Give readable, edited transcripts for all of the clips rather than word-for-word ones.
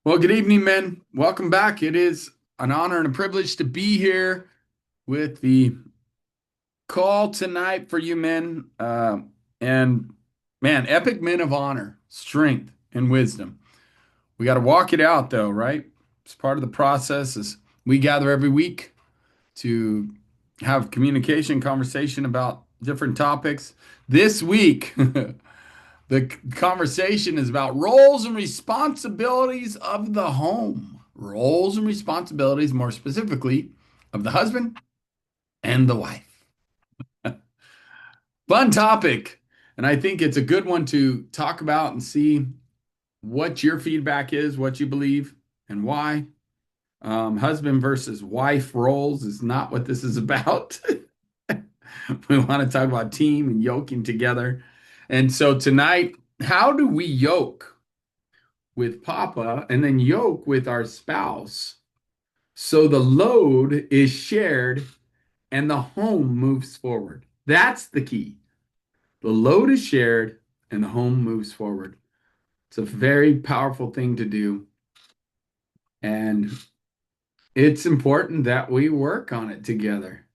Well, good evening, men. Welcome back. It is an honor and a privilege to be here with the call tonight for you men. And man, epic men of honor, strength, and wisdom. We got to walk it out, though, right? It's part of the process as we gather every week to have communication, conversation about different topics. This week, the conversation is about roles and responsibilities of the home. Roles and responsibilities, more specifically, of the husband and the wife. Fun topic. And I think it's a good one to talk about and see what your feedback is, what you believe, and why. Husband versus wife roles is not what this is about. We want to talk about team and yoking together. And so tonight, how do we yoke with Papa and then yoke with our spouse? So the load is shared and the home moves forward. That's the key. The load is shared and the home moves forward. It's a very powerful thing to do. And it's important that we work on it together.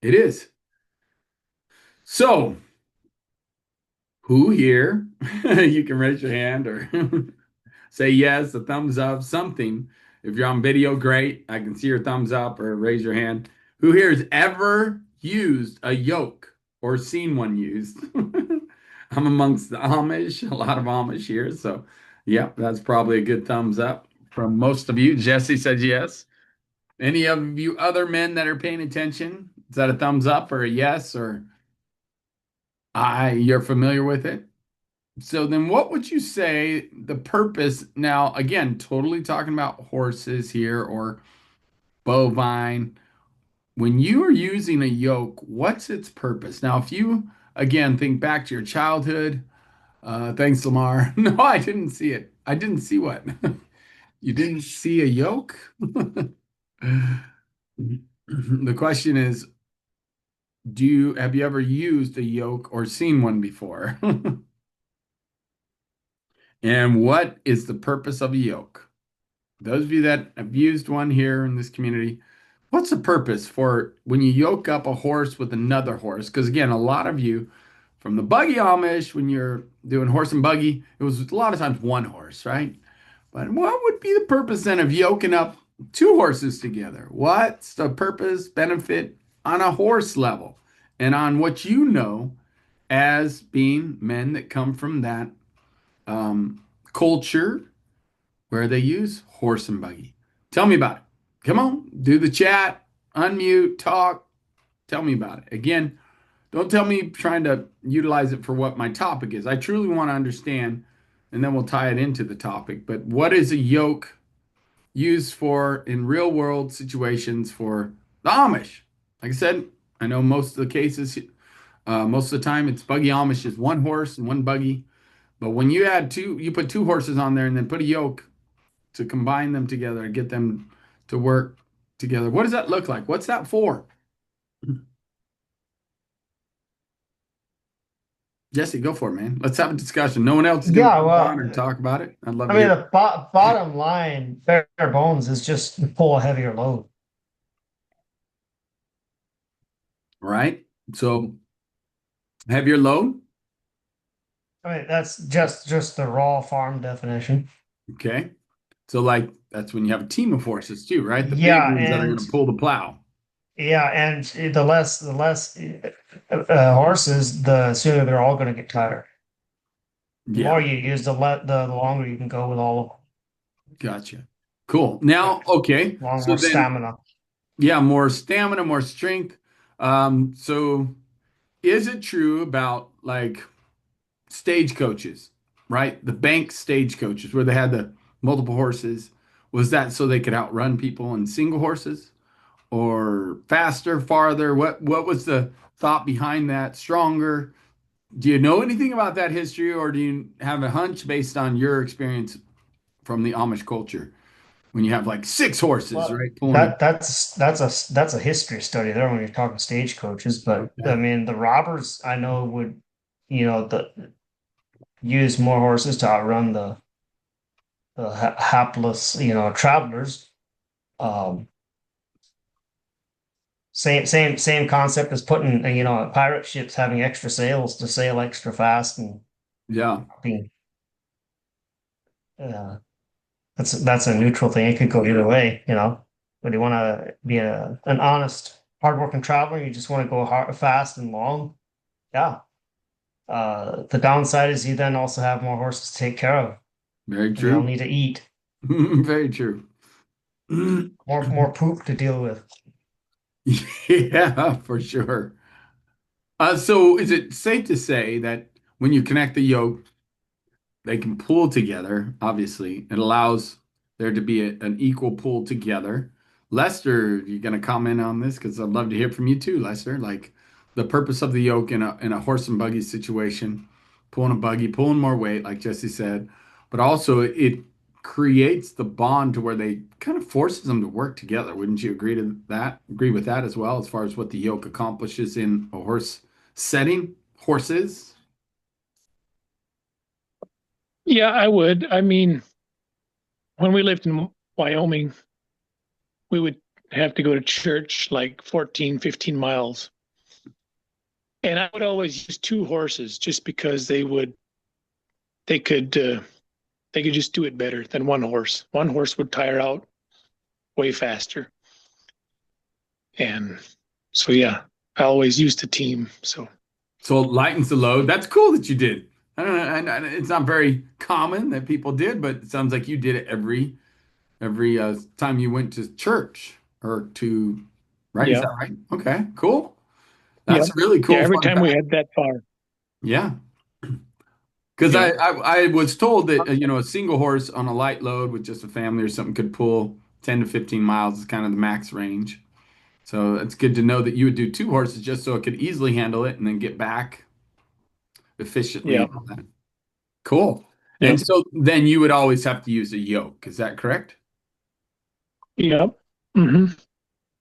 It is. So, who here? You can raise your hand or say yes, a thumbs up, something. If you're on video, great. I can see your thumbs up or raise your hand. Who here has ever used a yoke or seen one used? I'm amongst the Amish, a lot of Amish here. So, yeah, that's probably a good thumbs up from most of you. Jesse said yes. Any of you other men that are paying attention? Is that a thumbs up or a yes or you're familiar with it? So then what would you say the purpose now again totally talking about horses here or bovine when you are using a yoke, what's its purpose? Now if you again think back to your childhood, thanks Lamar. No, I didn't see it. I didn't see what. You didn't see a yoke? The question is, have you ever used a yoke or seen one before? And what is the purpose of a yoke? Those of you that have used one here in this community, what's the purpose for when you yoke up a horse with another horse? Because again, a lot of you from the buggy Amish, when you're doing horse and buggy, it was a lot of times one horse, right? But what would be the purpose then of yoking up two horses together? What's the purpose, benefit on a horse level and on what you know as being men that come from that culture where they use horse and buggy. Tell me about it. Come on, do the chat, unmute, talk. Tell me about it. Again, don't tell me trying to utilize it for what my topic is. I truly want to understand, and then we'll tie it into the topic. But what is a yoke used for in real world situations for the Amish? Like I said, I know most of the cases, most of the time it's buggy Amish is one horse and one buggy. But when you add two, you put two horses on there and then put a yoke, to combine them together and get them to work together. What does that look like? What's that for? Jesse, go for it, man. Let's have a discussion. No one else is going to Yeah, jump on or well, talk about it. I'd love I to mean, hear. the bottom line, bare bones, is just pull a heavier load. Right? So have your load. I mean, that's just the raw farm definition. Okay. So like that's when you have a team of horses too, right? The big Yeah, ones that are going and to pull the plow. and the less horses, the sooner they're all going to get tired. The Yeah. more you use, the longer you can go with all of them. Gotcha. Cool. Now, okay. Long So more then, stamina. yeah, more stamina, more strength. So is it true about like stagecoaches, right? The bank stagecoaches where they had the multiple horses. Was that so they could outrun people in single horses or faster, farther? What was the thought behind that? Stronger? Do you know anything about that history or do you have a hunch based on your experience from the Amish culture when you have like six horses, Well, right? Pulling it. that's a history study there when you're talking stagecoaches. But I Okay. mean, the robbers I know would, the use more horses to outrun the hapless, travelers. Um, same concept as putting, pirate ships having extra sails to sail extra fast and Yeah, being, uh, that's a neutral thing. It could go either way, But you want to be an honest, hardworking traveler, you just want to go fast and long. Yeah. The downside is you then also have more horses to take care of, very and they'll true. need to eat. Very true. More poop to deal with. Yeah, for sure. So is it safe to say that when you connect the yoke, they can pull together? Obviously, it allows there to be an equal pull together. Lester, you going to comment on this? Because I'd love to hear from you too, Lester. Like the purpose of the yoke in a horse and buggy situation, pulling a buggy, pulling more weight, like Jesse said, but also it creates the bond to where they kind of forces them to work together. Wouldn't you agree to that? Agree with that as well, as far as what the yoke accomplishes in a horse setting? Horses. Yeah, I would. I mean, when we lived in Wyoming, we would have to go to church like 14, 15 miles. And I would always use two horses just because they could they could just do it better than one horse. One horse would tire out way faster. And so yeah, I always used a team. So So it lightens the load. That's cool that you did. I don't know. It's not very common that people did, but it sounds like you did it every time you went to church or to, right? Is yeah. that right? Okay, cool. Yeah. That's a really Yeah, cool every fun time we fact. had that far. Yeah, because Yeah. I was told that a single horse on a light load with just a family or something could pull 10 to 15 miles is kind of the max range. So it's good to know that you would do two horses just so it could easily handle it and then get back efficiently Yeah. and all that. Cool. Yeah. And so then you would always have to use a yoke. Is that correct? Yeah. Hmm.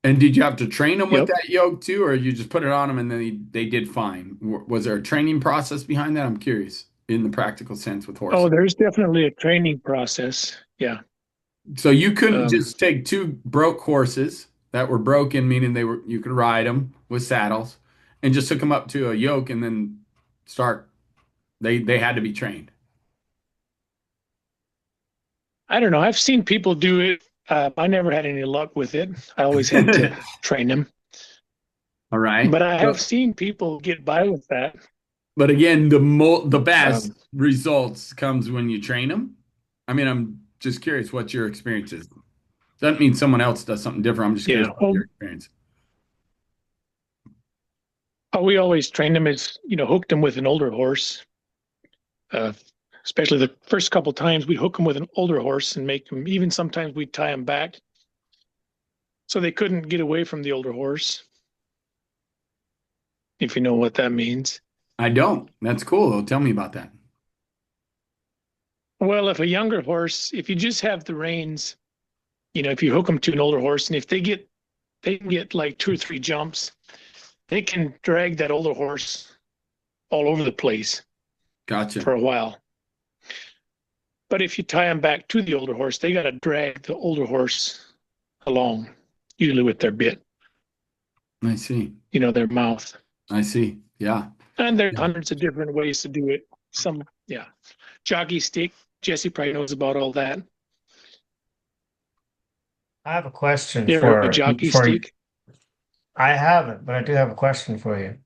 And did you have to train them with Yep. that yoke too, or you just put it on them and then they did fine? Was there a training process behind that? I'm curious in the practical sense with Oh, horses. there's definitely a training process. Yeah. So you couldn't Um, just take two broke horses that were broken, meaning they were you could ride them with saddles, and just hook them up to a yoke and then start. They had to be trained. I don't know. I've seen people do it. I never had any luck with it. I always had to train them. All right. But I have So, seen people get by with that. but again, the best Um, results comes when you train them. I mean, I'm just curious what your experience is. Doesn't mean someone else does something different. I'm just curious yeah. about Well, your experience. we always trained them as, hooked them with an older horse. Uh, Especially the first couple times we'd hook them with an older horse and make them, even sometimes we'd tie them back so they couldn't get away from the older horse, if you know what that means. I don't. That's cool though. Tell me about that. Well, if a younger horse, if you just have the reins, if you hook them to an older horse and if they can get like two or three jumps, they can drag that older horse all over the place Gotcha. for a while. But if you tie them back to the older horse, they got to drag the older horse along, usually with their bit, I see. their mouth. I see. Yeah. And there's Yeah. hundreds of different ways to do it. Some, yeah, jockey stick. Jesse probably knows about all that. I have a question You ever heard of a for jockey for stick? I haven't, but I do have a question for you.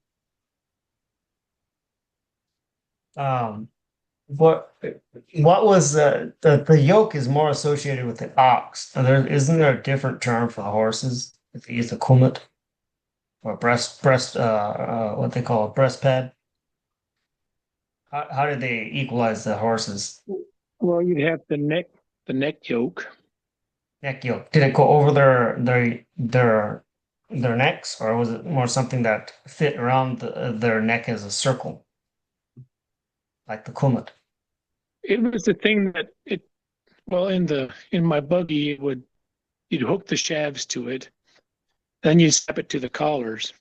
Um, what what was the yoke is more associated with the ox. And isn't there a different term for the horses? If they use the kummet or what they call a breast pad. How did they equalize the horses? Well, you'd have the neck yoke. Neck yoke. Did it go over their necks, or was it more something that fit around their neck as a circle, like the kummet? It was the thing that well, in my buggy, you'd hook the shafts to it, then you snap it to the collars.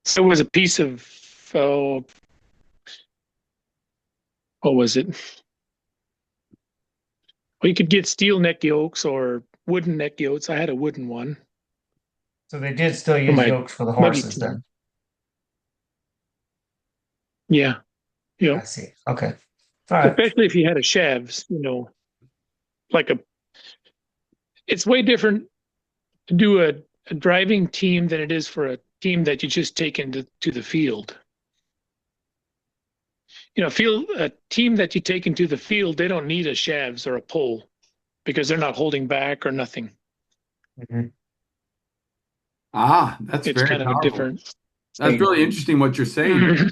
So it was a piece of, oh, what was it? Well, you could get steel neck yokes or wooden neck yokes. I had a wooden one So they did still for use my yokes for the buggy horses team. then. Yeah, I yep. see. Okay. All right. Especially if you had a shavs, like a. It's way different to do a driving team than it is for a team that you just take into to the field. Field a team that you take into the field, they don't need a shavs or a pole because they're not holding back or nothing. Mhm. Ah, that's It's very kind of a powerful. different That's thing. really interesting what you're saying,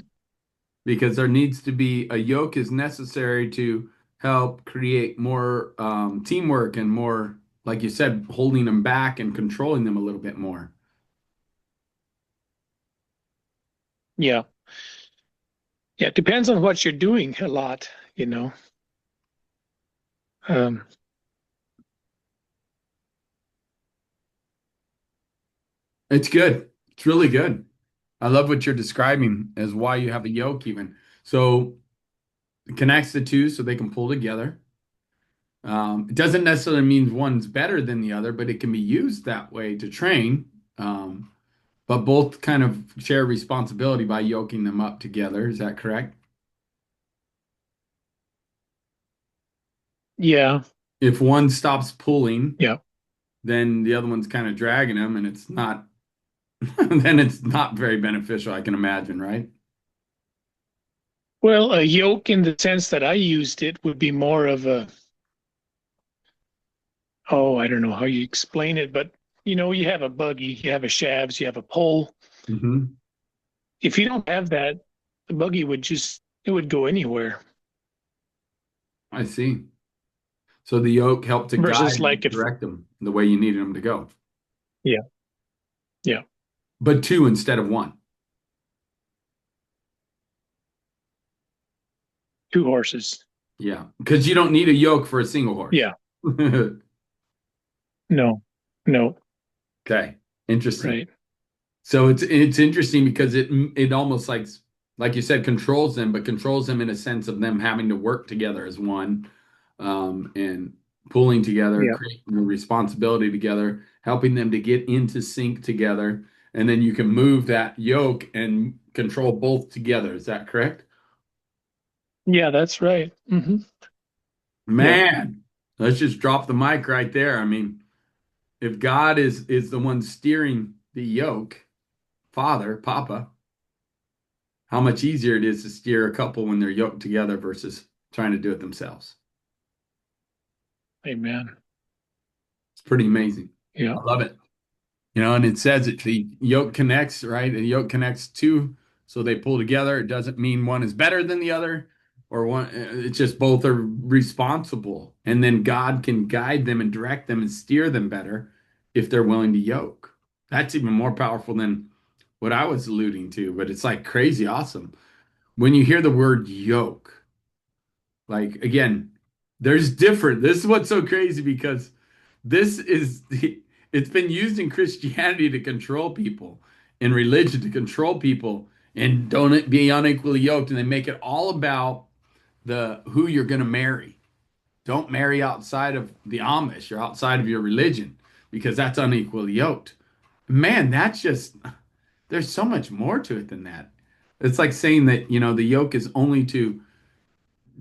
because there needs to be a yoke is necessary to help create more teamwork and more, like you said, holding them back and controlling them a little bit more. Yeah. Yeah. It depends on what you're doing a lot, you know. Um, It's good. It's really good. I love what you're describing as why you have a yoke even. So it connects the two so they can pull together. It doesn't necessarily mean one's better than the other, but it can be used that way to train. Um, but both kind of share responsibility by yoking them up together. Is that correct? yeah. If one stops pulling, Yeah. then the other one's kind of dragging them, and it's not, then it's not very beneficial, I can imagine, right? Well, a yoke in the sense that I used it would be more of a, oh, I don't know how you explain it, but you have a buggy, you have a shafts, you have a pole. Hmm. If you don't have that, the buggy it would go anywhere I see. So the yoke helped to guide versus and like if, direct them the way you needed them to go, yeah, yeah, but two instead of one. two horses. Yeah, because you don't need a yoke for a single horse. Yeah, no, no, Okay, interesting. right. So it's interesting because it almost like you said controls them, but controls them in a sense of them having to work together as one, and pulling together, Yeah, creating a responsibility together, helping them to get into sync together, and then you can move that yoke and control both together. Is that correct? yeah, that's right. Yeah, Man, let's just drop the mic right there. I mean, if God is the one steering the yoke, Father, Papa, how much easier it is to steer a couple when they're yoked together versus trying to do it themselves. amen. It's pretty amazing. Yeah, I love it. And it says it the yoke connects, right? The yoke connects two, so they pull together. It doesn't mean one is better than the other, or one. It's just both are responsible, and then God can guide them and direct them and steer them better if they're willing to yoke. That's even more powerful than what I was alluding to, but it's like crazy awesome when you hear the word yoke. Like again, there's different. This is what's so crazy because it's been used in Christianity to control people, in religion to control people, and don't it be unequally yoked, and they make it all about the who you're going to marry. Don't marry outside of the Amish or outside of your religion because that's unequally yoked. Man, that's just there's so much more to it than that. It's like saying that, the yoke is only to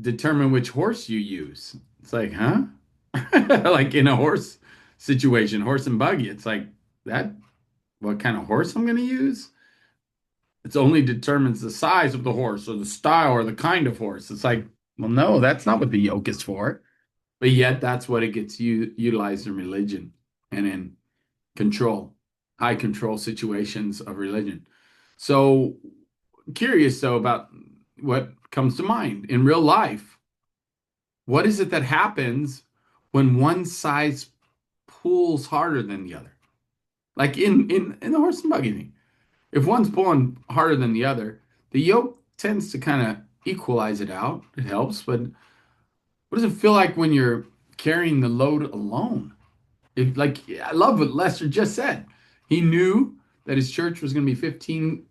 determine which horse you use. It's like, huh? Like in a horse situation, horse and buggy, it's like that, what kind of horse I'm going to use? It's only determines the size of the horse or the style or the kind of horse. It's like, well, no, that's not what the yoke is for. But yet, that's what it gets utilized in religion and in control, high control situations of religion. So, curious though about what comes to mind in real life. What is it that happens when one size pulls harder than the other? Like in the horse and buggy thing. If one's pulling harder than the other, the yoke tends to kind of equalize it out. It helps, but what does it feel like when you're carrying the load alone? Like I love what Lester just said. He knew that his church was going to be 15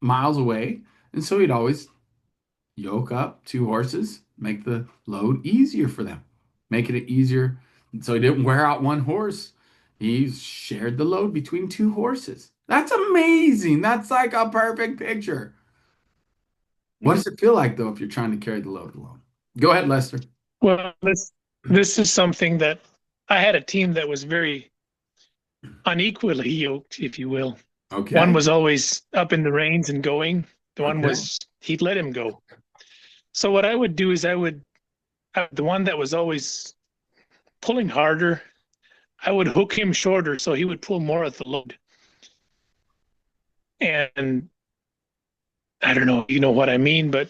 miles away, and so he'd always yoke up two horses, make the load easier for them. making it easier. So he didn't wear out one horse. He shared the load between two horses. That's amazing. That's like a perfect picture. What does it feel like though if you're trying to carry the load alone? Go ahead, Lester. Well, this is something that I had a team that was very unequally yoked, if you will. One Okay. was always up in the reins and going. The one Okay. was he'd let him go. So what I would do is the one that was always pulling harder, I would hook him shorter so he would pull more of the load. And I don't know, you know what I mean, but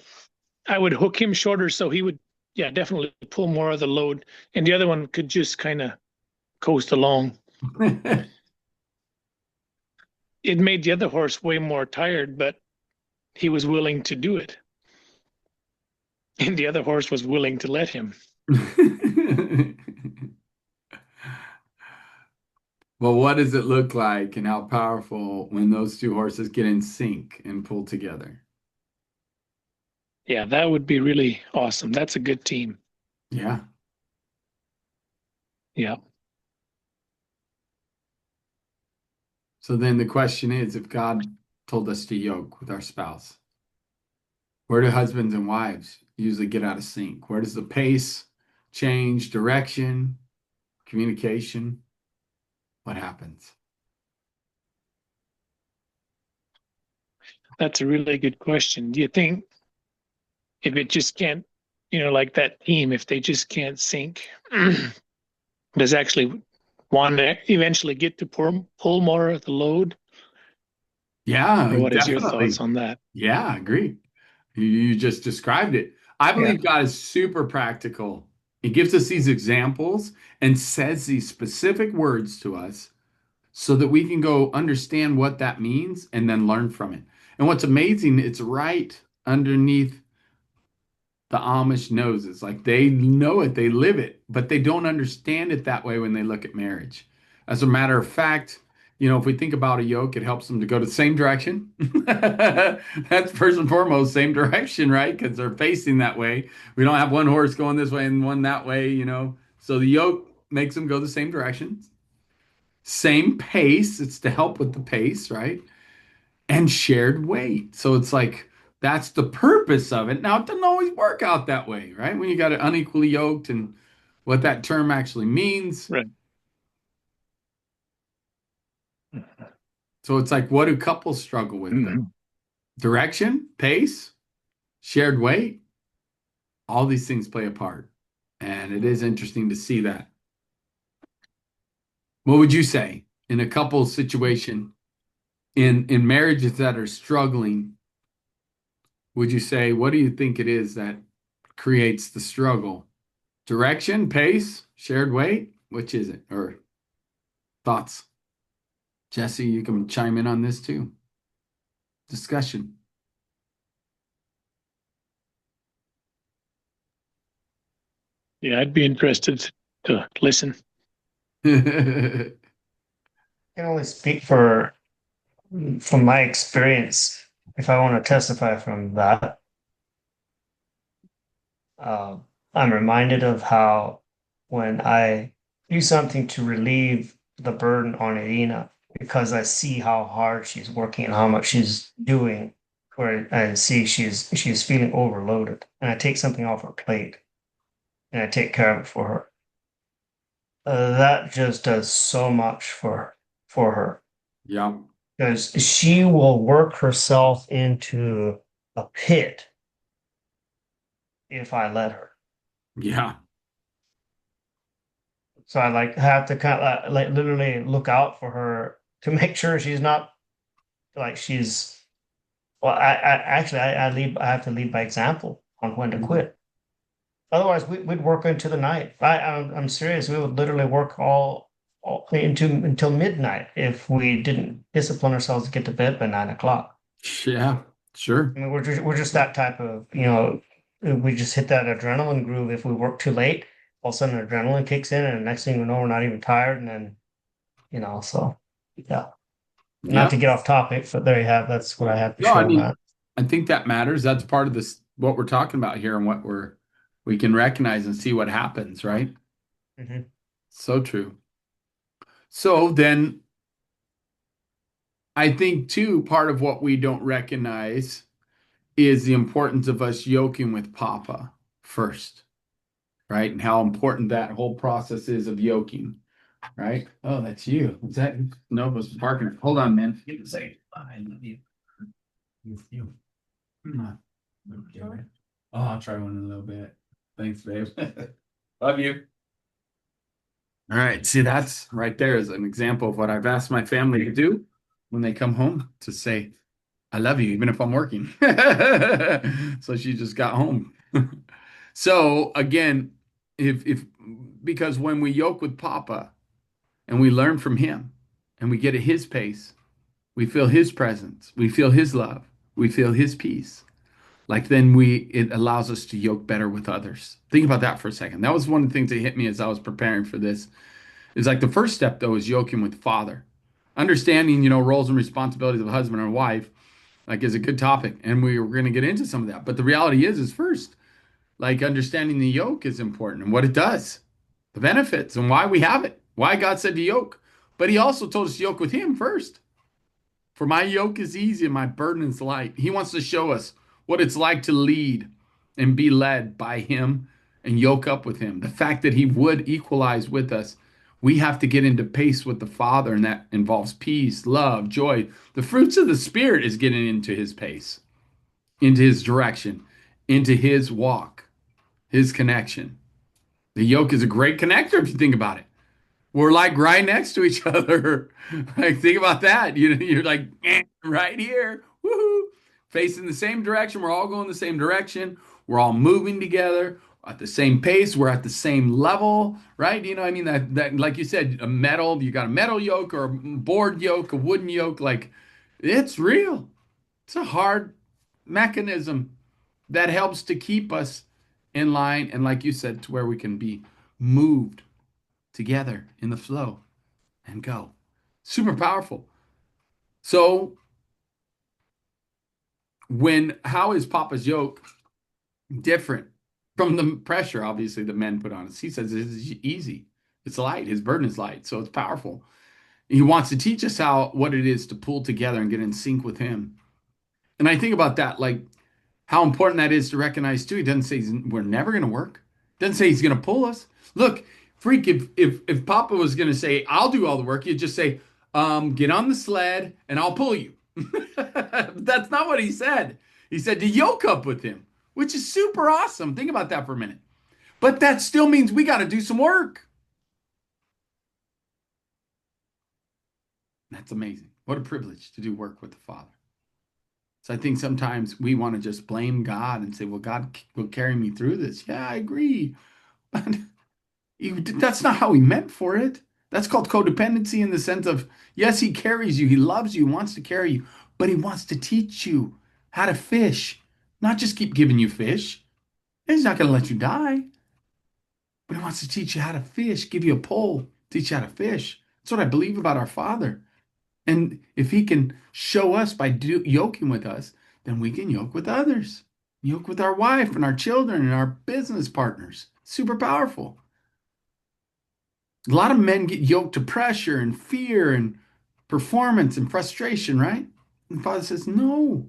I would hook him shorter so he would, yeah, definitely pull more of the load. And the other one could just kind of coast along. It made the other horse way more tired, but he was willing to do it. And the other horse was willing to let him. Well, what does it look like and how powerful when those two horses get in sync and pull together? Yeah, that would be really awesome. That's a good team. Yeah. Yeah. So then the question is, if God told us to yoke with our spouse, where do husbands and wives usually get out of sync? Where does the pace change, direction, communication? What happens? That's a really good question. Do you think if it just can't, like that team, if they just can't sync, does actually one eventually get to pull more of the load? Yeah, Or what is your thoughts definitely. on that? Yeah, I agree. You just described it. I Yeah. believe God is super practical. He gives us these examples and says these specific words to us so that we can go understand what that means and then learn from it. And what's amazing, it's right underneath the Amish noses. Like they know it, they live it, but they don't understand it that way when they look at marriage. As a matter of fact, if we think about a yoke, it helps them to go to the same direction. That's first and foremost, same direction, right? Because they're facing that way. We don't have one horse going this way and one that way. So the yoke makes them go the same direction. Same pace. It's to help with the pace, right? And shared weight. So it's like that's the purpose of it. Now, it doesn't always work out that way, right? When you got it unequally yoked and what that term actually means. Right. So it's like, what do couples struggle with though? Mhm. Direction, pace, shared weight, all these things play a part. And it is interesting to see that. What would you say in a couple situation in marriages that are struggling? Would you say, what do you think it is that creates the struggle? Direction, pace, shared weight? Which is it? Or thoughts? Jesse, you can chime in on this too. Discussion. Yeah, I'd be interested to listen. I can only speak for from my experience. If I want to testify from that, uh, I'm reminded of how when I do something to relieve the burden on Irina, because I see how hard she's working and how much she's doing, where I see she's feeling overloaded, and I take something off her plate and I take care of it for her. That just does so much for her Yeah. because she will work herself into a pit if I let her. Yeah. So I like have to kind of like literally look out for her to make sure she's not like she's. Well, I actually I lead. I have to lead by example on when to Mhm. quit. Otherwise, we'd work into the night. I'm serious. We would literally work all into until midnight if we didn't discipline ourselves to get to bed by 9 o'clock. Yeah. Sure. I mean, we're just that type of, we just hit that adrenaline groove. If we work too late, all of a sudden adrenaline kicks in, and the next thing we know, we're not even tired, and then so yeah. Not Yeah. to get off topic, but there you have. That's what I have to No, share I on mean, that. I think that matters. That's part of this, what we're talking about here and we can recognize and see what happens, right? Hmm. So true. So then I think too, part of what we don't recognize is the importance of us yoking with Papa first, right? And how important that whole process is of yoking, right? Oh, that's you. Is that Nova's barking? Hold on, man. Give me a second. I love you. You. Come on. Okay, man. Oh, I'll try one in a little bit. Thanks, babe. Love you. All right. See, that's right there is an example of what I've asked my family to do when they come home to say, I love you, even if I'm working. So she just got home. So again, if because when we yoke with Papa and we learn from him and we get at his pace, we feel his presence, we feel his love, we feel his peace. Like then it allows us to yoke better with others. Think about that for a second. That was one of the things that hit me as I was preparing for this. Is like the first step though is yoking with Father. Understanding, roles and responsibilities of a husband and wife like is a good topic and we were going to get into some of that, but the reality is first like understanding the yoke is important and what it does, the benefits and why we have it, why God said to yoke, but he also told us to yoke with him first. For my yoke is easy and my burden is light. He wants to show us what it's like to lead and be led by him and yoke up with him. The fact that he would equalize with us, we have to get into pace with the Father, and that involves peace, love, joy. The fruits of the Spirit is getting into his pace, into his direction, into his walk, his connection. The yoke is a great connector if you think about it. We're like right next to each other. Like think about that. You're like right here, woohoo, facing the same direction. We're all going the same direction. We're all moving together at the same pace. We're at the same level, right? You know, what I mean that like you said, a metal. You got a metal yoke or a board yoke, a wooden yoke. Like it's real. It's a hard mechanism that helps to keep us in line and, like you said, to where we can be moved together in the flow and go. Super powerful. So, how is Papa's yoke different from the pressure, obviously, the men put on us? He says it's easy, it's light, his burden is light, so it's powerful. He wants to teach us what it is to pull together and get in sync with him. And I think about that, like how important that is to recognize too. He doesn't say we're never going to work. Doesn't say he's going to pull us. Look, freak, if Papa was going to say I'll do all the work, he'd just say, get on the sled and I'll pull you. That's not what he said. He said to yoke up with him, which is super awesome. Think about that for a minute. But that still means we got to do some work. That's amazing. What a privilege to do work with the Father. So I think sometimes we want to just blame God and say, well, God will carry me through this. Yeah, I agree. But that's not how he meant for it. That's called codependency in the sense of, yes, he carries you. He loves you, wants to carry you, but he wants to teach you how to fish, not just keep giving you fish. He's not going to let you die, but he wants to teach you how to fish, give you a pole, teach you how to fish. That's what I believe about our Father. And if he can show us by yoking with us, then we can yoke with others, yoke with our wife and our children and our business partners. Super powerful. A lot of men get yoked to pressure and fear and performance and frustration, right? And Father says, no.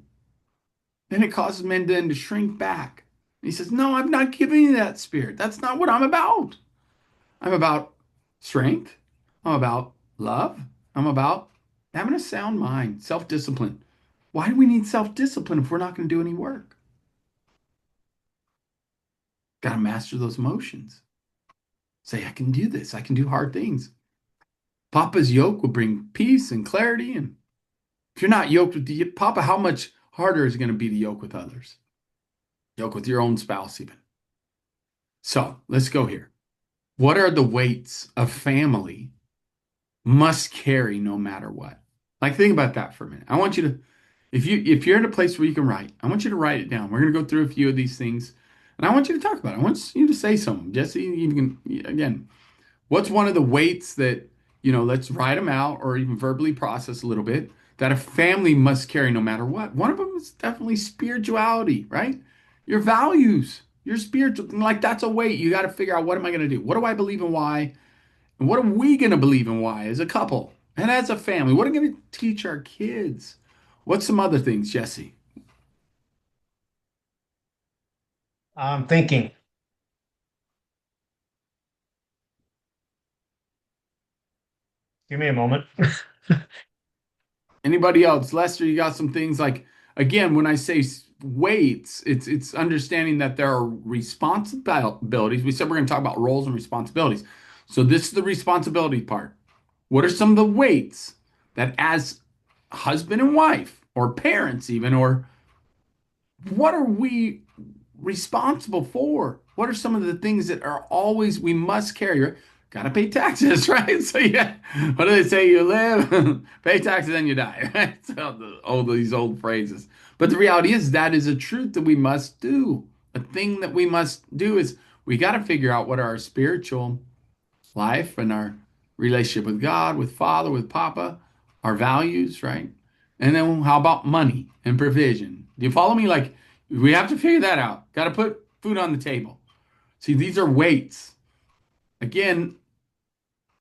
Then it causes men then to shrink back. And he says, no, I'm not giving you that spirit. That's not what I'm about. I'm about strength. I'm about love. I'm about having a sound mind, self discipline. Why do we need self discipline if we're not going to do any work? Got to master those emotions. Say, I can do this. I can do hard things. Papa's yoke will bring peace and clarity. And if you're not yoked with the Papa, how much harder is it going to be to yoke with others? Yoke with your own spouse, even. So let's go here. What are the weights a family must carry no matter what? Like think about that for a minute. I want you to, if you're in a place where you can write, I want you to write it down. We're going to go through a few of these things, and I want you to talk about it. I want you to say something. Jesse, you can again. What's one of the weights that, let's write them out or even verbally process a little bit that a family must carry no matter what? One of them is definitely spirituality, right? Your values. Your spiritual, like that's a weight. You got to figure out what am I going to do? What do I believe and why? And what are we going to believe and why as a couple and as a family? What are we going to teach our kids? What's some other things, Jesse? I'm thinking. Give me a moment. Anybody else? Lester, you got some things like, again, when I say weights, it's understanding that there are responsibilities. We said we're going to talk about roles and responsibilities. So this is the responsibility part. What are some of the weights that as husband and wife or parents even, or what are we responsible for? What are some of the things that are always we must carry? Right? Got to pay taxes, right? So yeah, what do they say? You live, pay taxes, then you die, right? So all these old phrases. But the reality is that is a truth that we must do. A thing that we must do is we got to figure out what our spiritual life and our relationship with God, with Father, with Papa, our values, right? And then how about money and provision? Do you follow me? Like we have to figure that out. Got to put food on the table. See, these are weights. Again,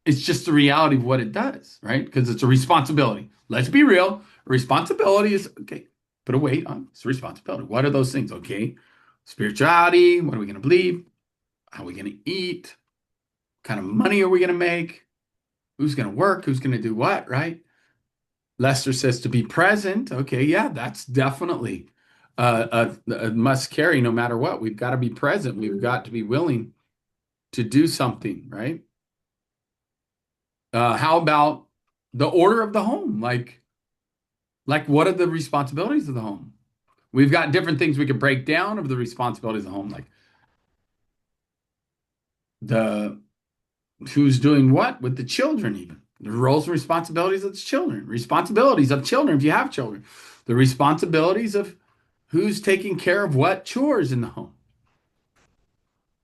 it's just the reality of what it does, right? Because it's a responsibility. Let's be real. Responsibility is okay. Put a weight on. It's a responsibility. What are those things? Okay. Spirituality. What are we going to believe? How are we going to eat? What kind of money are we going to make? Who's going to work? Who's going to do what, right? Lester says to be present. Okay, yeah, that's definitely a must carry no matter what. We've got to be present. We've got to be willing to do something, right? How about the order of the home? Like what are the responsibilities of the home? We've got different things we could break down of the responsibilities of the home, like the who's doing what with the children, even the roles and responsibilities of the children, responsibilities of children if you have children, the responsibilities of who's taking care of what chores in the home.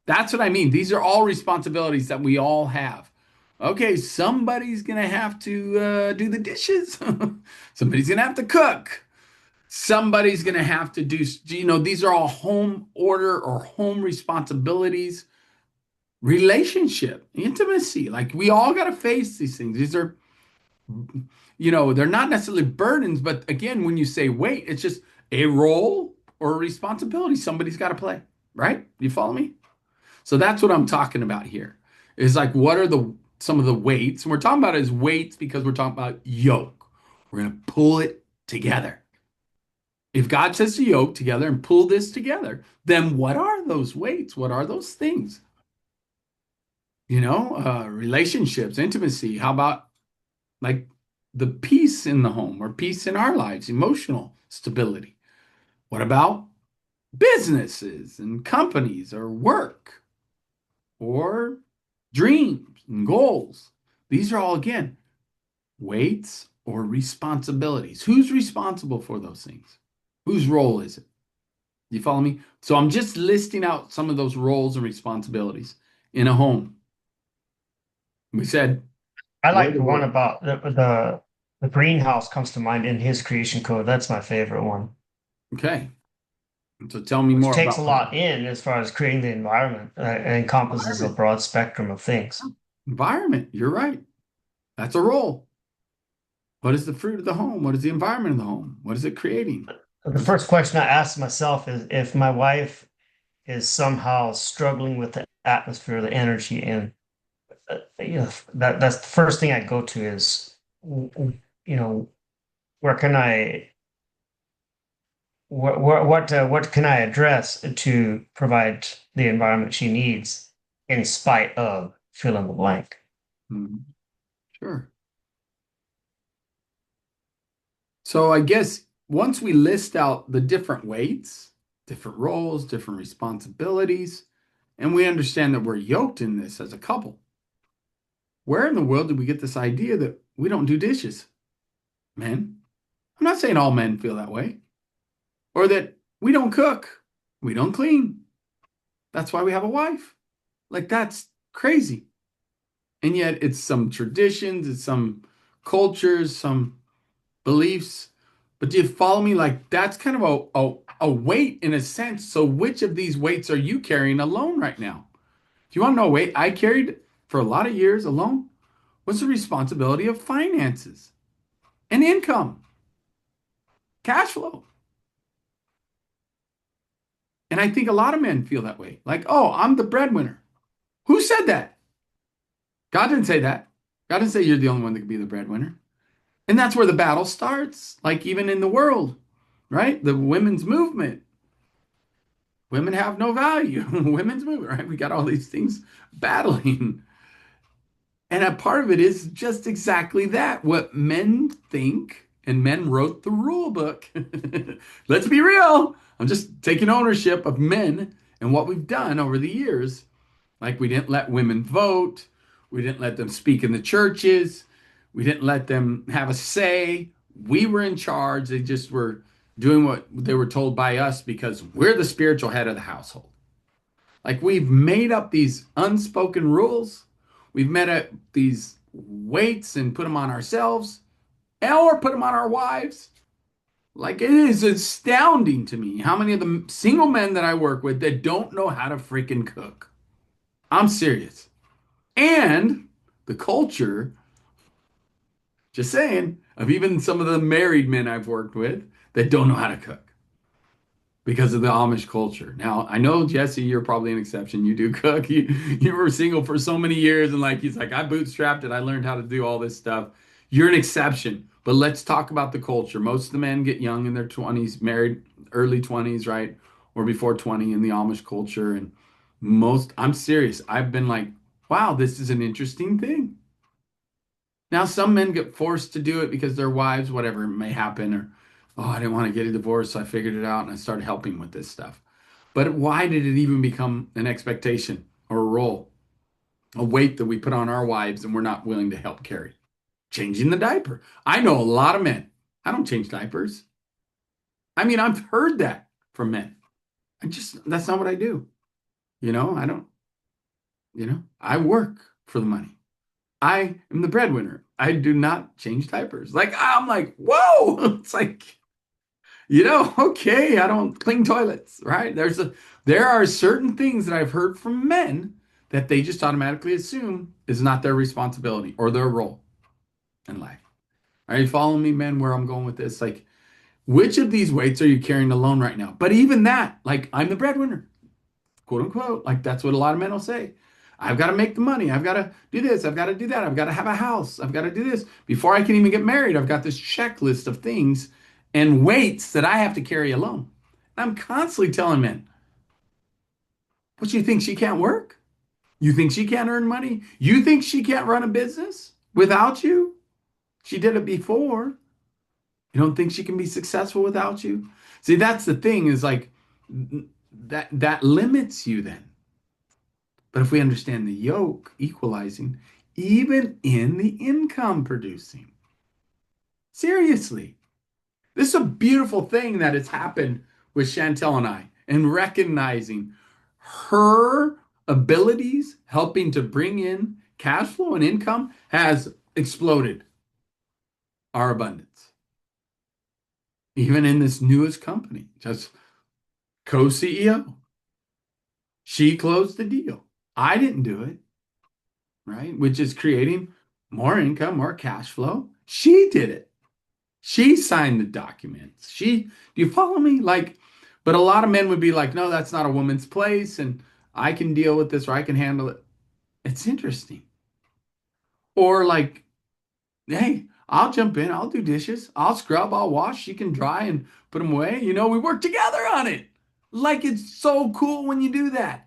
That's what I mean. These are all responsibilities that we all have. Okay, somebody's gonna have to do the dishes. Somebody's gonna have to cook. Somebody's gonna have to do, these are all home order or home responsibilities, relationship, intimacy. Like we all got to face these things. These are, they're not necessarily burdens, but again, when you say weight, it's just a role or a responsibility somebody's got to play, right? You follow me? So that's what I'm talking about here. Is like what are the some of the weights? And we're talking about it as weights because we're talking about yoke. We're going to pull it together. If God says to yoke together and pull this together, then what are those weights? What are those things? Relationships, intimacy. How about like the peace in the home or peace in our lives, emotional stability? What about businesses and companies or work or dreams and goals? These are all, again, weights or responsibilities. Who's responsible for those things? Whose role is it? You follow me? So I'm just listing out some of those roles and responsibilities in a home. We said, I what are like the the one roles? about the greenhouse comes to mind in his creation code. That's my favorite one, Okay. So tell me which more takes a about that. lot in as far as creating the environment. It encompasses a Environment. broad spectrum of things. Environment. You're right. That's a role. What is the fruit of the home? What is the environment of the home? What is it creating? The What is it? first question I ask myself is if my wife is somehow struggling with the atmosphere, the energy, and that's the first thing I go to is, where can I what can I address to provide the environment she needs in spite of fill in the blank. Hmm, sure. So I guess once we list out the different weights, different roles, different responsibilities, and we understand that we're yoked in this as a couple, where in the world did we get this idea that we don't do dishes? Men. I'm not saying all men feel that way, or that we don't cook, we don't clean. That's why we have a wife. Like that's crazy. And yet it's some traditions, it's some cultures, some beliefs. But do you follow me? Like that's kind of a weight in a sense. So which of these weights are you carrying alone right now? Do you want to know a weight I carried for a lot of years alone? Was the responsibility of finances and income, cash flow. And I think a lot of men feel that way. Like, oh, I'm the breadwinner. Who said that? God didn't say that. God didn't say you're the only one that can be the breadwinner. And that's where the battle starts, like even in the world, right? The women's movement. Women have no value. Women's movement, right? We got all these things battling. And a part of it is just exactly that, what men think, and men wrote the rule book. Let's be real. I'm just taking ownership of men and what we've done over the years. Like we didn't let women vote, we didn't let them speak in the churches, we didn't let them have a say. We were in charge. They just were doing what they were told by us because we're the spiritual head of the household. Like we've made up these unspoken rules. We've made up these weights and put them on ourselves or put them on our wives. Like it is astounding to me how many of the single men that I work with that don't know how to freaking cook. I'm serious. And the culture, just saying, of even some of the married men I've worked with that don't know how to cook because of the Amish culture. Now, I know, Jesse, you're probably an exception. You do cook. You were single for so many years, and like he's like, I bootstrapped it. I learned how to do all this stuff. You're an exception. But let's talk about the culture. Most of the men get young in their 20s, married early 20s, right? Or before 20 in the Amish culture. And I'm serious. I've been like, wow, this is an interesting thing. Now, some men get forced to do it because their wives, whatever it may happen, or, oh, I didn't want to get a divorce, so I figured it out and I started helping with this stuff. But why did it even become an expectation or a role, a weight that we put on our wives and we're not willing to help carry? Changing the diaper. I know a lot of men. I don't change diapers. I mean, I've heard that from men. That's not what I do. I don't, I work for the money. I am the breadwinner. I do not change diapers. Like I'm like, whoa. It's like, okay, I don't clean toilets, right? There are certain things that I've heard from men that they just automatically assume is not their responsibility or their role in life. Are you following me, men, where I'm going with this? Like, which of these weights are you carrying alone right now? But even that, like, I'm the breadwinner, quote unquote. Like that's what a lot of men will say. I've got to make the money. I've got to do this. I've got to do that. I've got to have a house. I've got to do this. Before I can even get married, I've got this checklist of things and weights that I have to carry alone. I'm constantly telling men, what you think she can't work? You think she can't earn money? You think she can't run a business without you? She did it before. You don't think she can be successful without you? See, that's the thing is like that limits you then. But if we understand the yoke equalizing, even in the income producing, seriously, this is a beautiful thing that has happened with Chantel and I, and recognizing her abilities helping to bring in cash flow and income has exploded our abundance. Even in this newest company, just co-CEO, she closed the deal. I didn't do it, right? Which is creating more income, more cash flow. She did it. She signed the documents. Do you follow me? Like, but a lot of men would be like, no, that's not a woman's place, and I can deal with this or I can handle it. It's interesting. Or like, hey, I'll jump in, I'll do dishes, I'll scrub, I'll wash, she can dry and put them away. We work together on it. Like it's so cool when you do that.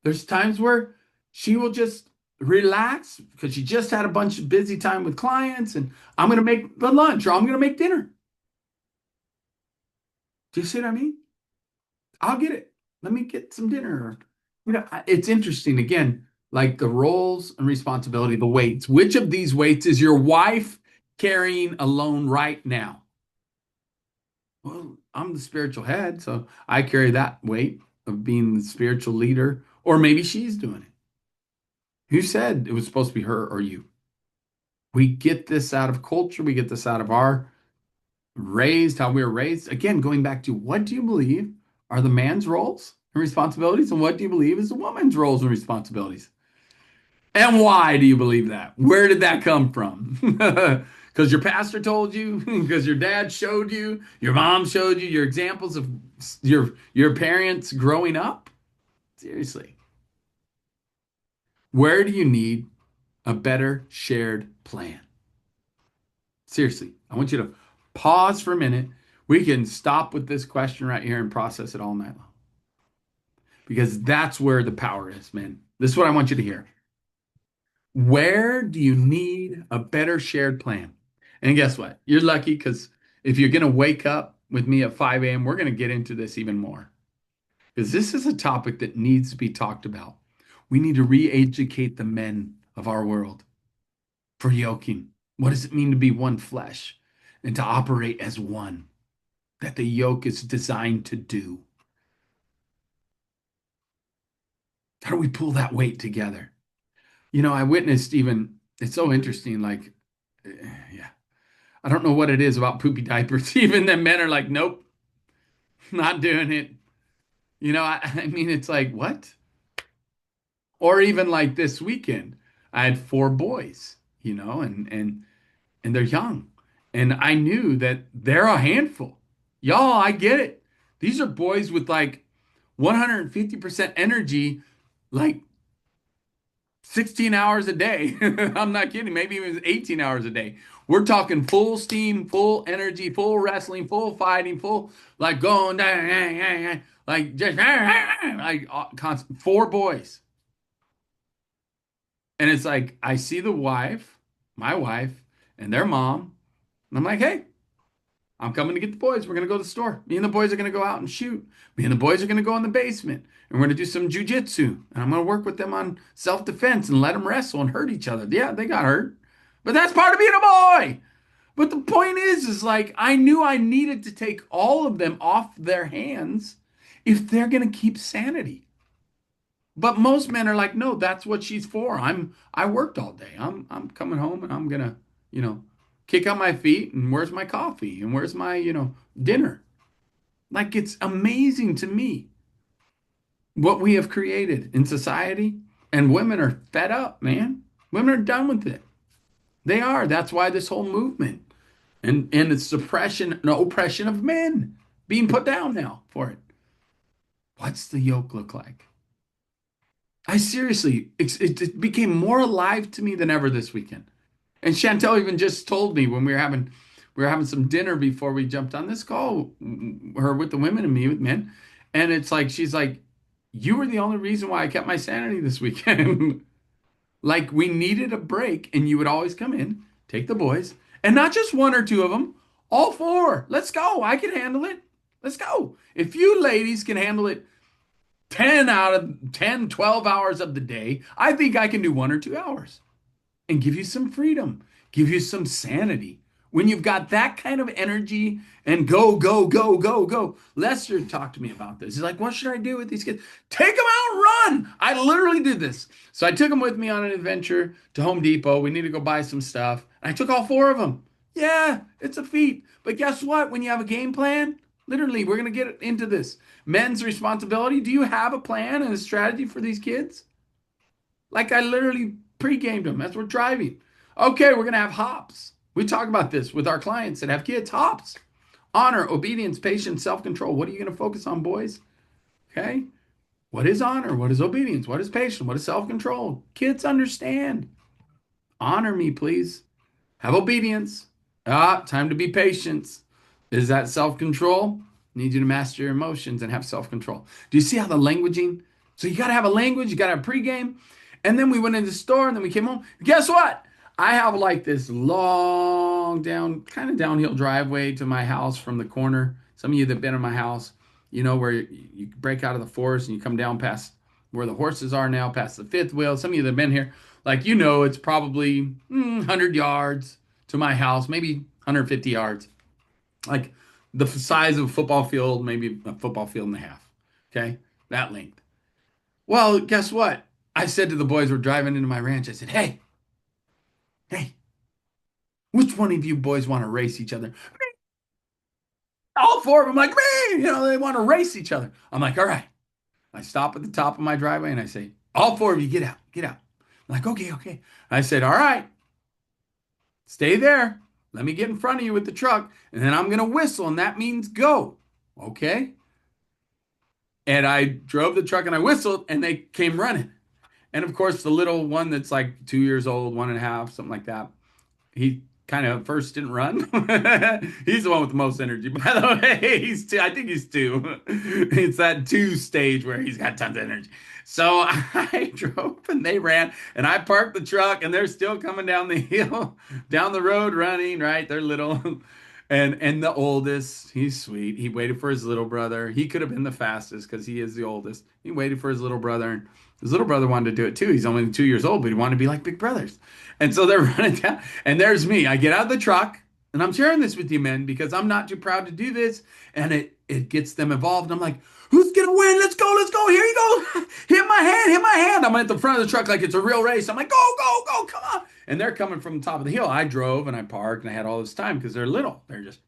There's times where she will just relax because she just had a bunch of busy time with clients and I'm going to make the lunch or I'm going to make dinner. Do you see what I mean? I'll get it. Let me get some dinner. It's interesting again, like the roles and responsibility, the weights. Which of these weights is your wife carrying alone right now? Well, I'm the spiritual head, so I carry that weight of being the spiritual leader, or maybe she's doing it. Who said it was supposed to be her or you? We get this out of culture. We get this out of our raised, how we were raised. Again, going back to what do you believe are the man's roles and responsibilities, and what do you believe is the woman's roles and responsibilities? And why do you believe that? Where did that come from? Because your pastor told you, because your dad showed you, your mom showed you, your examples of your parents growing up? Seriously. Where do you need a better shared plan? Seriously, I want you to pause for a minute. We can stop with this question right here and process it all night long because that's where the power is, man. This is what I want you to hear. Where do you need a better shared plan? And guess what? You're lucky because if you're going to wake up with me at 5 a.m., we're going to get into this even more because this is a topic that needs to be talked about. We need to re educate the men of our world for yoking. What does it mean to be one flesh and to operate as one that the yoke is designed to do? How do we pull that weight together? I witnessed even, it's so interesting, like, yeah, I don't know what it is about poopy diapers. Even the men are like, nope, not doing it. I mean, it's like, what? Or even like this weekend, I had four boys, and they're young. And I knew that they're a handful. Y'all, I get it. These are boys with like 150% energy, like 16 hours a day. I'm not kidding. Maybe even 18 hours a day. We're talking full steam, full energy, full wrestling, full fighting, full like going down, like just like constant. Four boys. And it's like I see my wife, and their mom, and I'm like, hey, I'm coming to get the boys. We're gonna go to the store. Me and the boys are gonna go out and shoot. Me and the boys are gonna go in the basement and we're gonna do some jujitsu. And I'm gonna work with them on self-defense and let them wrestle and hurt each other. Yeah, they got hurt, but that's part of being a boy. But the point is like I knew I needed to take all of them off their hands if they're gonna keep sanity. But most men are like, no, that's what she's for. I worked all day. I'm coming home and I'm gonna, you know, kick up my feet and where's my coffee and where's my, dinner? Like it's amazing to me what we have created in society. And women are fed up, man. Women are done with it. They are. That's why this whole movement and the suppression and oppression of men being put down now for it. What's the yoke look like? I seriously, it became more alive to me than ever this weekend. And Chantel even just told me when we were having some dinner before we jumped on this call, her with the women and me with men, and it's like she's like, "You were the only reason why I kept my sanity this weekend." Like we needed a break, and you would always come in, take the boys, and not just one or two of them, all four. Let's go. I can handle it. Let's go. If you ladies can handle it 10 out of 10, 12 hours of the day, I think I can do 1 or 2 hours and give you some freedom, give you some sanity. When you've got that kind of energy and go, go, go, go, go. Lester talked to me about this. He's like, what should I do with these kids? Take them out and run. I literally did this. So I took them with me on an adventure to Home Depot. We need to go buy some stuff. And I took all four of them. Yeah, it's a feat. But guess what? When you have a game plan, literally, we're going to get into this. Men's responsibility. Do you have a plan and a strategy for these kids? Like I literally pre-gamed them as we're driving. Okay, we're gonna have hops. We talk about this with our clients that have kids. Hops. Honor, obedience, patience, self-control. What are you gonna focus on, boys? Okay. What is honor? What is obedience? What is patience? What is self-control? Kids understand. Honor me, please. Have obedience. Time to be patient. Is that self-control? Need you to master your emotions and have self-control. Do you see how the languaging? So you got to have a language, you got to have pregame. And then we went into the store and then we came home. Guess what? I have like this long kind of downhill driveway to my house from the corner. Some of you that have been in my house, where you break out of the forest and you come down past where the horses are now, past the fifth wheel. Some of you that have been here, like, it's probably 100 yards to my house, maybe 150 yards. Like the size of a football field, maybe a football field and a half. Okay, that length. Well, guess what? I said to the boys, we're driving into my ranch. I said, hey, which one of you boys want to race each other? All four of them like me, they want to race each other. I'm like, all right. I stop at the top of my driveway and I say, all four of you get out, get out. I'm like, okay, okay. I said, all right, stay there. Let me get in front of you with the truck, and then I'm gonna whistle, and that means go. Okay. And I drove the truck and I whistled, and they came running. And of course, the little one that's like 2 years old, one and a half, something like that, he kind of first didn't run. He's the one with the most energy, by the way. He's two. I think he's two. It's that two stage where he's got tons of energy. So I drove and they ran, and I parked the truck, and they're still coming down the hill, down the road running, right? They're little. And the oldest, he's sweet. He waited for his little brother. He could have been the fastest because he is the oldest. He waited for his little brother, and his little brother wanted to do it too. He's only 2 years old, but he wanted to be like big brothers. And so they're running down, and there's me. I get out of the truck, and I'm sharing this with you men because I'm not too proud to do this, and it gets them involved. I'm like, who's gonna win? Let's go, let's go. Here you go. Hit my hand, hit my hand. I'm at the front of the truck like it's a real race. I'm like, go, go, go, come on. And they're coming from the top of the hill. I drove and I parked and I had all this time because they're little. They're just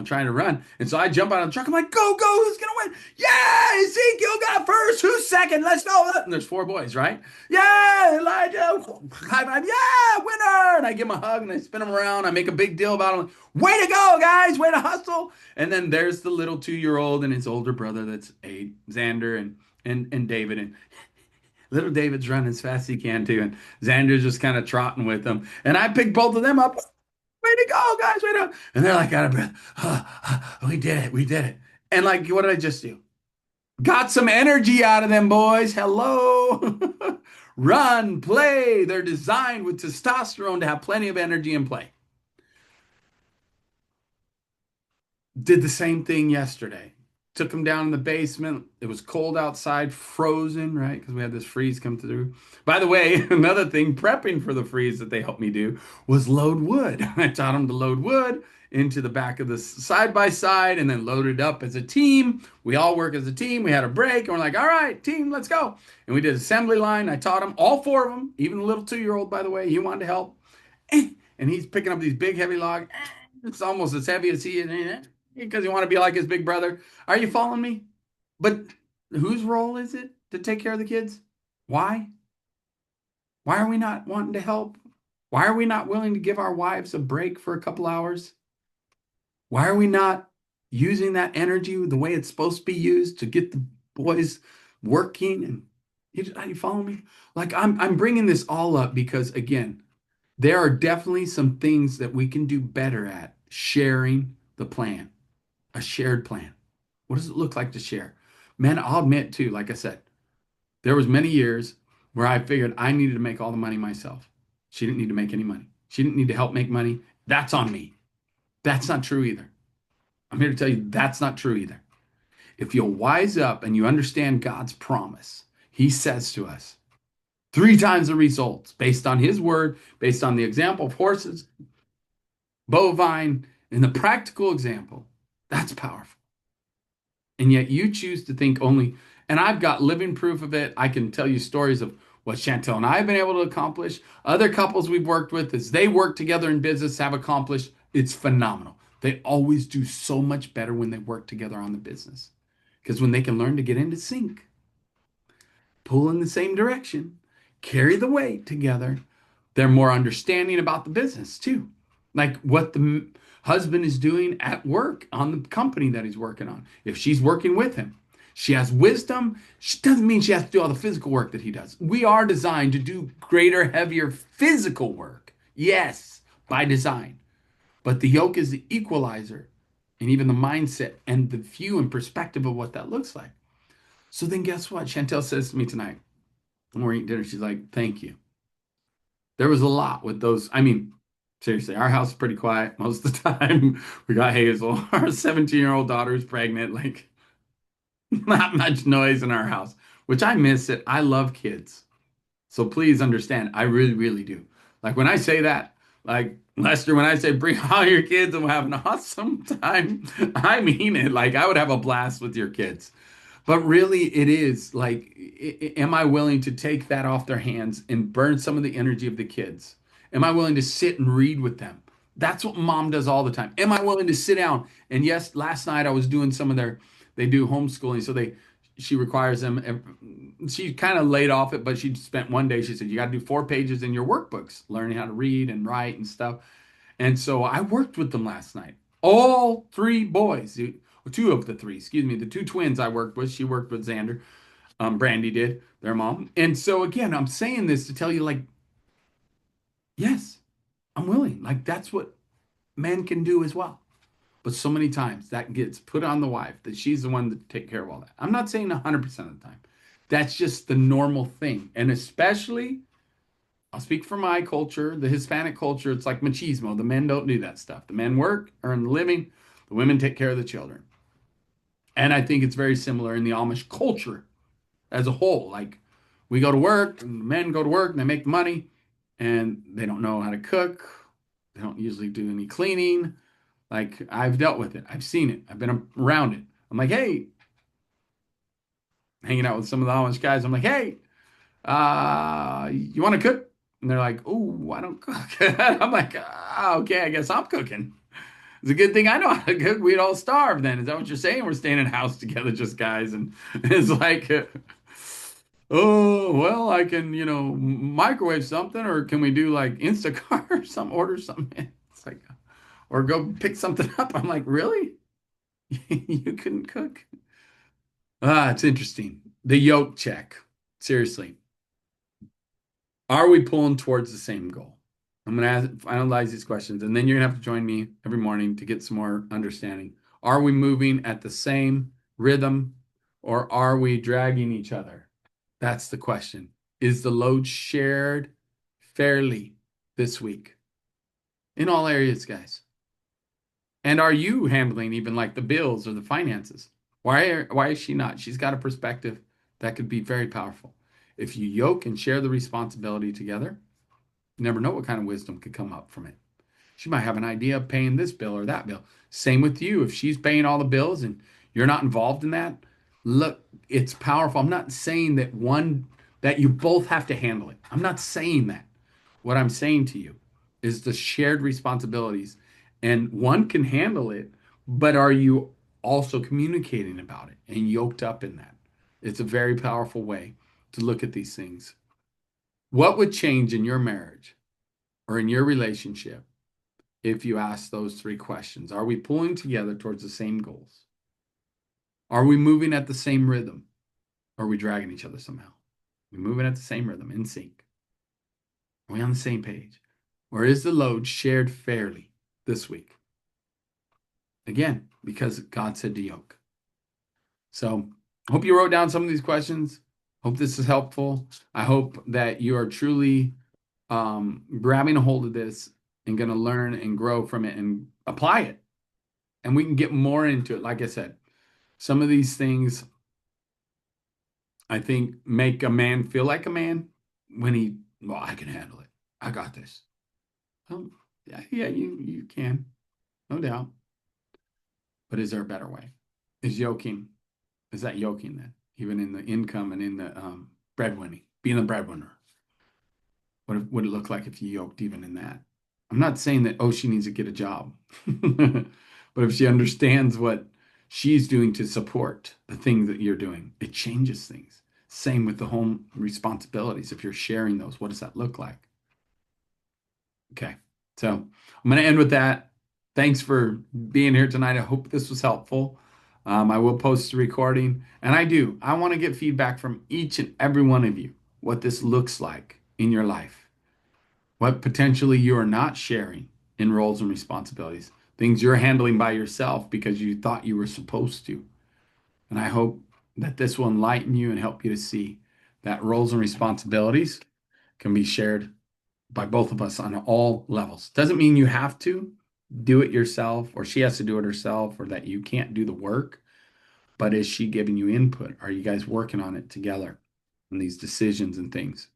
trying to run. And so I jump out of the truck. I'm like, go, go, who's going to win? Yeah, Ezekiel got first. Who's second? Let's go. And there's four boys, right? Yeah, Elijah. High five. Yeah, winner. And I give him a hug and I spin him around. I make a big deal about him. Way to go, guys. Way to hustle. And then there's the little 2-year-old and his older brother that's 8, Xander and David. And little David's running as fast as he can too. And Xander's just kind of trotting with them. And I pick both of them up. Way to go, guys. Way to. And they're like out of breath. We did it. We did it. And like, what did I just do? Got some energy out of them boys. Hello. Run, play. They're designed with testosterone to have plenty of energy and play. Did the same thing yesterday. Took them down in the basement. It was cold outside, frozen, right? Because we had this freeze come through. By the way, another thing, prepping for the freeze that they helped me do was load wood. I taught them to load wood into the back of the side by side and then load it up as a team. We all work as a team. We had a break and we're like, all right, team, let's go. And we did assembly line. I taught them, all four of them, even the little 2-year-old, by the way, he wanted to help. And he's picking up these big, heavy logs. It's almost as heavy as he is because you want to be like his big brother. Are you following me? But whose role is it to take care of the kids? Why? Why are we not wanting to help? Why are we not willing to give our wives a break for a couple hours? Why are we not using that energy the way it's supposed to be used to get the boys working? And are you following me? Like I'm bringing this all up because again, there are definitely some things that we can do better at sharing the plan, a shared plan. What does it look like to share? Man, I'll admit too, like I said, there was many years where I figured I needed to make all the money myself. She didn't need to make any money. She didn't need to help make money. That's on me. That's not true either. I'm here to tell you that's not true either. If you'll wise up and you understand God's promise, he says to us 3 times the results based on his word, based on the example of horses, bovine, and the practical example. That's powerful. And yet you choose to think only, and I've got living proof of it. I can tell you stories of what Chantel and I have been able to accomplish. Other couples we've worked with, as they work together in business, have accomplished. It's phenomenal. They always do so much better when they work together on the business. Because when they can learn to get into sync, pull in the same direction, carry the weight together, they're more understanding about the business too. Like what the husband is doing at work on the company that he's working on. If she's working with him, she has wisdom. She doesn't mean she has to do all the physical work that he does. We are designed to do greater, heavier physical work. Yes, by design. But the yoke is the equalizer and even the mindset and the view and perspective of what that looks like. So then guess what? Chantel says to me tonight when we're eating dinner, she's like, thank you. There was a lot with those. I mean, seriously, our house is pretty quiet most of the time. We got Hazel. Our 17-year-old daughter is pregnant. Like, not much noise in our house, which I miss it. I love kids. So please understand, I really, really do. Like when I say that, like Lester, when I say bring all your kids and we'll have an awesome time, I mean it. Like I would have a blast with your kids. But really, it is like, am I willing to take that off their hands and burn some of the energy of the kids? Am I willing to sit and read with them? That's what mom does all the time. Am I willing to sit down? And yes, last night I was doing some of they do homeschooling. So she requires them. She kind of laid off it, but she spent one day. She said, you got to do 4 pages in your workbooks, learning how to read and write and stuff. And so I worked with them last night. All three boys, two of the three, excuse me, the two twins I worked with. She worked with Xander. Brandy did, their mom. And so again, I'm saying this to tell you, like, yes, I'm willing. Like that's what men can do as well. But so many times that gets put on the wife that she's the one to take care of all that. I'm not saying 100% of the time. That's just the normal thing. And especially, I'll speak for my culture, the Hispanic culture, it's like machismo. The men don't do that stuff. The men work, earn the living, the women take care of the children. And I think it's very similar in the Amish culture as a whole. Like we go to work, and the men go to work and they make money, and they don't know how to cook. They don't usually do any cleaning. Like I've dealt with it. I've seen it. I've been around it. I'm like, hey, hanging out with some of the Amish guys. I'm like, hey, you want to cook? And they're like, oh, I don't cook. I'm like, okay, I guess I'm cooking. It's a good thing I know how to cook. We'd all starve then. Is that what you're saying? We're staying in a house together, just guys. And it's like, oh, well, I can, microwave something, or can we do like Instacart or something, order something? It's like, or go pick something up. I'm like, really? You couldn't cook? It's interesting. The yoke check. Seriously. Are we pulling towards the same goal? I'm going to finalize these questions, and then you're going to have to join me every morning to get some more understanding. Are we moving at the same rhythm, or are we dragging each other? That's the question. Is the load shared fairly this week in all areas, guys? And are you handling even like the bills or the finances? Why is she not? She's got a perspective that could be very powerful. If you yoke and share the responsibility together, you never know what kind of wisdom could come up from it. She might have an idea of paying this bill or that bill. Same with you. If she's paying all the bills and you're not involved in that, look, it's powerful. I'm not saying that you both have to handle it. I'm not saying that. What I'm saying to you is the shared responsibilities, and one can handle it, but are you also communicating about it and yoked up in that? It's a very powerful way to look at these things. What would change in your marriage or in your relationship if you ask those three questions? Are we pulling together towards the same goals? Are we moving at the same rhythm? Or are we dragging each other somehow? We're moving at the same rhythm, in sync. Are we on the same page? Or is the load shared fairly this week? Again, because God said to yoke. So I hope you wrote down some of these questions. Hope this is helpful. I hope that you are truly grabbing a hold of this and going to learn and grow from it and apply it. And we can get more into it. Like I said, some of these things I think make a man feel like a man when well, I can handle it. I got this. Oh, yeah, you can, no doubt. But is there a better way? Is that yoking then? Even in the income and in the breadwinning, being a breadwinner? What would it look like if you yoked even in that? I'm not saying that, oh, she needs to get a job. But if she understands what she's doing to support the thing that you're doing, it changes things. Same with the home responsibilities. If you're sharing those, what does that look like? Okay. So I'm going to end with that. Thanks for being here tonight. I hope this was helpful. I will post the recording. And I want to get feedback from each and every one of you, what this looks like in your life, what potentially you are not sharing in roles and responsibilities, things you're handling by yourself because you thought you were supposed to. And I hope that this will enlighten you and help you to see that roles and responsibilities can be shared by both of us on all levels. Doesn't mean you have to do it yourself or she has to do it herself or that you can't do the work, but is she giving you input? Are you guys working on it together on these decisions and things?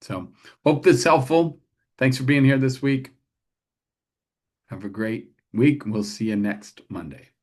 So hope this is helpful. Thanks for being here this week. Have a great week. We'll see you next Monday.